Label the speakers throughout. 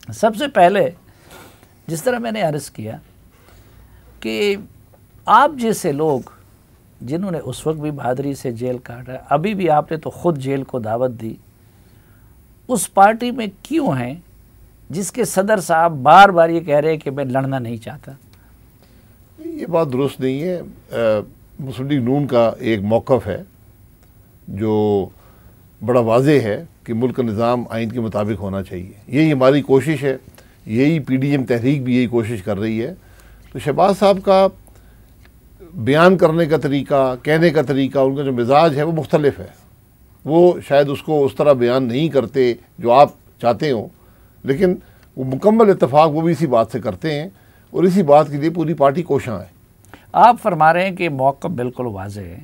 Speaker 1: سب سے پہلے جس طرح میں نے عرض کیا کہ آپ جیسے لوگ جنہوں نے اس وقت بھی بہادری سے جیل کاٹا، ابھی بھی آپ نے تو خود جیل کو دعوت دی، اس پارٹی میں کیوں ہیں جس کے صدر صاحب بار بار یہ کہہ رہے ہیں کہ میں لڑنا نہیں چاہتا؟
Speaker 2: یہ بات درست نہیں ہے۔ مسلم لیگ نون کا ایک موقف ہے جو بڑا واضح ہے کہ ملک کا نظام آئین کے مطابق ہونا چاہیے، یہی ہماری کوشش ہے، یہی پی ڈی ایم تحریک بھی یہی کوشش کر رہی ہے۔ تو شہباز صاحب کا بیان کرنے کا طریقہ، کہنے کا طریقہ، ان کا جو مزاج ہے وہ مختلف ہے، وہ شاید اس کو اس طرح بیان نہیں کرتے جو آپ چاہتے ہوں، لیکن وہ مکمل اتفاق وہ بھی اسی بات سے کرتے ہیں اور اسی بات کے لیے پوری پارٹی کوشاں ہے۔
Speaker 1: آپ فرما رہے ہیں کہ موقف بالکل واضح ہے،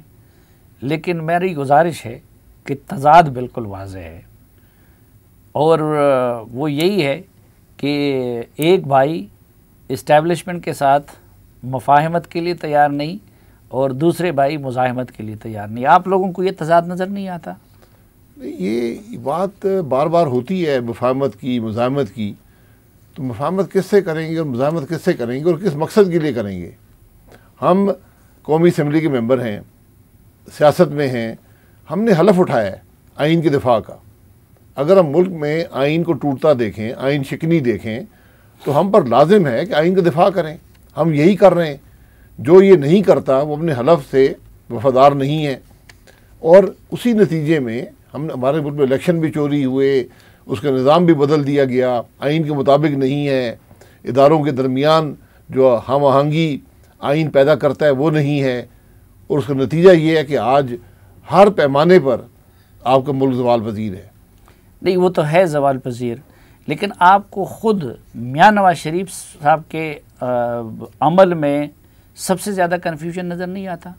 Speaker 1: لیکن میری گزارش ہے کہ تضاد بالکل واضح ہے، اور وہ یہی ہے کہ ایک بھائی اسٹیبلشمنٹ کے ساتھ مفاہمت کے لیے تیار نہیں اور دوسرے بھائی مزاحمت کے لیے تیار نہیں۔ آپ لوگوں کو یہ تضاد نظر نہیں آتا؟
Speaker 2: یہ بات بار بار ہوتی ہے مفاہمت کی، مزاحمت کی، تو مفاہمت کس سے کریں گے اور مزاحمت کس سے کریں گے اور کس مقصد کے لیے کریں گے؟ ہم قومی اسمبلی کے ممبر ہیں، سیاست میں ہیں، ہم نے حلف اٹھایا ہے آئین کے دفاع کا۔ اگر ہم ملک میں آئین کو ٹوٹتا دیکھیں، آئین شکنی دیکھیں، تو ہم پر لازم ہے کہ آئین کا دفاع کریں۔ ہم یہی کر رہے ہیں۔ جو یہ نہیں کرتا وہ اپنے حلف سے وفادار نہیں ہے، اور اسی نتیجے میں ہمارے ملک میں الیکشن بھی چوری ہوئے، اس کا نظام بھی بدل دیا گیا، آئین کے مطابق نہیں ہے، اداروں کے درمیان جو ہم آہنگی آئین پیدا کرتا ہے وہ نہیں ہے، اور اس کا نتیجہ یہ ہے کہ آج ہر پیمانے پر آپ کا ملک زوال پذیر ہے۔
Speaker 1: نہیں، وہ تو ہے زوال پذیر، لیکن آپ کو خود میاں نواز شریف صاحب کے عمل میں سب سے زیادہ کنفیوژن نظر نہیں آتا؟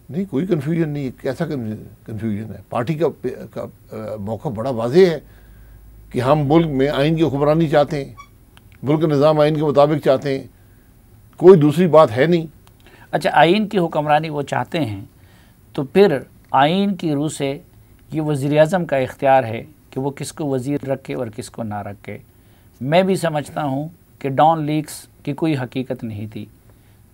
Speaker 2: نہیں، کوئی کنفیوژن نہیں ہے۔ کیسا کنفیوژن ہے؟ پارٹی کا موقف بڑا واضح ہے کہ ہم ملک میں آئین کی حکمرانی چاہتے ہیں، ملک کا نظام آئین کے مطابق چاہتے ہیں، کوئی دوسری بات ہے نہیں۔
Speaker 1: اچھا، آئین کی حکمرانی وہ چاہتے ہیں، تو پھر آئین کی روح سے یہ وزیر اعظم کا اختیار ہے کہ وہ کس کو وزیر رکھے اور کس کو نہ رکھے۔ میں بھی سمجھتا ہوں کہ ڈان لیکس کی کوئی حقیقت نہیں تھی،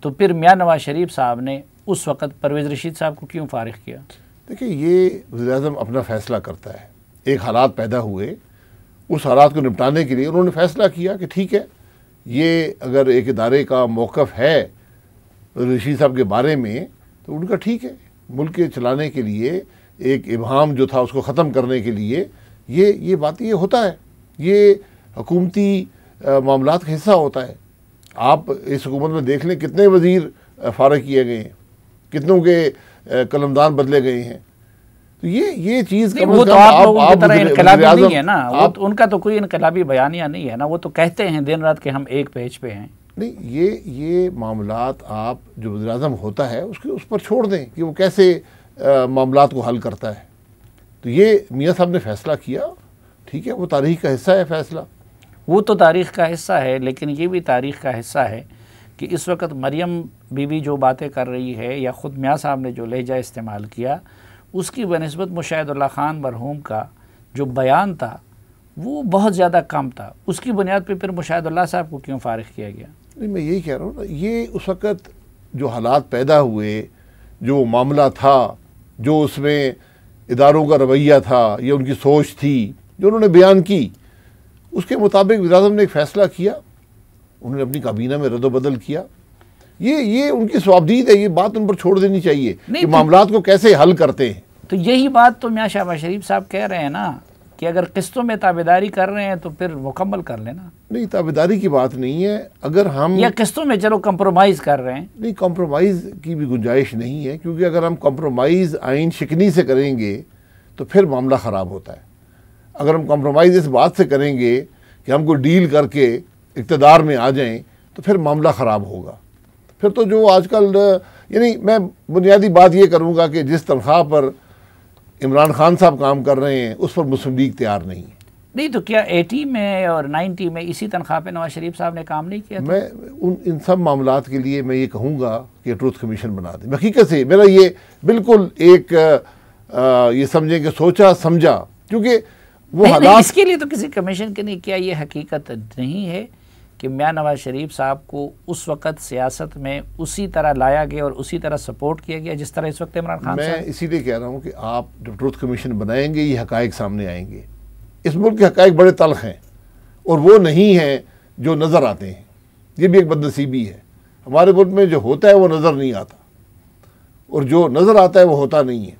Speaker 1: تو پھر میاں نواز شریف صاحب نے اس وقت پرویز رشید صاحب کو کیوں فارغ کیا؟
Speaker 2: دیکھیں، یہ وزیر اعظم اپنا فیصلہ کرتا ہے۔ ایک حالات پیدا ہوئے، اس حالات کو نپٹانے کے لیے انہوں نے فیصلہ کیا کہ ٹھیک ہے، یہ اگر ایک ادارے کا موقف ہے رشید صاحب کے بارے میں تو ان کا ٹھیک ہے، ملک کے چلانے کے لیے ایک ابہام جو تھا اس کو ختم کرنے کے لیے یہ بات یہ ہوتا ہے، یہ حکومتی معاملات کا حصہ ہوتا ہے۔ آپ اس حکومت میں دیکھ لیں کتنے وزیر فارغ کیے گئے ہیں، کتنوں کے قلمدان بدلے گئے ہیں۔ تو یہ چیز
Speaker 1: وہ تو آپ لوگوں کی طرح انقلابی نہیں ہے نا، ان کا تو کوئی انقلابی بیانیہ نہیں ہے نا، وہ تو کہتے ہیں دن رات کہ ہم ایک پیج پہ ہیں۔
Speaker 2: نہیں، یہ معاملات آپ جو وزیر اعظم ہوتا ہے اس پر چھوڑ دیں کہ وہ کیسے معاملات کو حل کرتا ہے۔ تو یہ میاں صاحب نے فیصلہ کیا، ٹھیک ہے، وہ تاریخ کا حصہ ہے فیصلہ۔
Speaker 1: وہ تو تاریخ کا حصہ ہے، لیکن یہ بھی تاریخ کا حصہ ہے کہ اس وقت مریم بی بی جو باتیں کر رہی ہے یا خود میاں صاحب نے جو لہجہ استعمال کیا، اس کی بنسبت مشاہد اللہ خان مرحوم کا جو بیان تھا وہ بہت زیادہ کم تھا۔ اس کی بنیاد پہ پھر مشاہد اللہ صاحب کو کیوں فارغ کیا گیا؟
Speaker 2: نہیں، میں یہی کہہ رہا ہوں نا، یہ اس وقت جو حالات پیدا ہوئے، جو معاملہ تھا، جو اس میں اداروں کا رویہ تھا یا ان کی سوچ تھی جو انہوں نے بیان کی، اس کے مطابق وزیر اعظم نے ایک فیصلہ کیا، انہوں نے اپنی کابینہ میں رد و بدل کیا۔ یہ ان کی ثوابدید ہے، یہ بات ان پر چھوڑ دینی چاہیے کہ معاملات کو کیسے حل کرتے ہیں۔
Speaker 1: تو یہی بات تو میاں شہباز شریف صاحب کہہ رہے ہیں نا کہ اگر قسطوں میں تابعداری کر رہے ہیں تو پھر مکمل کر لینا۔
Speaker 2: نہیں، تابعداری کی بات نہیں ہے، اگر ہم
Speaker 1: یا قسطوں میں چلو کمپرومائز کر رہے ہیں۔
Speaker 2: نہیں، کمپرومائز کی بھی گنجائش نہیں ہے، کیونکہ اگر ہم کمپرومائز آئین شکنی سے کریں گے تو پھر معاملہ خراب ہوتا ہے۔ اگر ہم کمپرومائز اس بات سے کریں گے کہ ہم کو ڈیل کر کے اقتدار میں آ جائیں تو پھر معاملہ خراب ہوگا۔ پھر تو جو آج کل، یعنی میں بنیادی بات یہ کروں گا کہ جس تنخواہ پر عمران خان صاحب کام کر رہے ہیں اس پر مسلم لیگ تیار نہیں ہے۔
Speaker 1: نہیں تو کیا 80 میں اور 90 میں اسی تنخواہ پہ نواز شریف صاحب نے کام نہیں کیا تھا؟
Speaker 2: میں ان سب معاملات کے لیے میں یہ کہوں گا کہ ٹروتھ کمیشن بنا دیں۔ حقیقت سے میرا یہ بالکل ایک یہ سمجھیں کہ سوچا سمجھا، کیونکہ وہ
Speaker 1: نہیں،
Speaker 2: حالات
Speaker 1: اس کے لیے تو کسی کمیشن کے نہیں کیا. یہ حقیقت نہیں ہے کہ میاں نواز شریف صاحب کو اس وقت سیاست میں اسی طرح لایا گیا اور اسی طرح سپورٹ کیا گیا جس طرح اس وقت عمران خان
Speaker 2: میں
Speaker 1: صاحب.
Speaker 2: اسی لیے کہہ رہا ہوں کہ آپ جب ٹروتھ کمیشن بنائیں گے یہ حقائق سامنے آئیں گے. اس ملک کے حقائق بڑے تلخ ہیں اور وہ نہیں ہیں جو نظر آتے ہیں. یہ بھی ایک بدنصیبی ہے. ہمارے ملک میں جو ہوتا ہے وہ نظر نہیں آتا اور جو نظر آتا ہے وہ ہوتا نہیں ہے.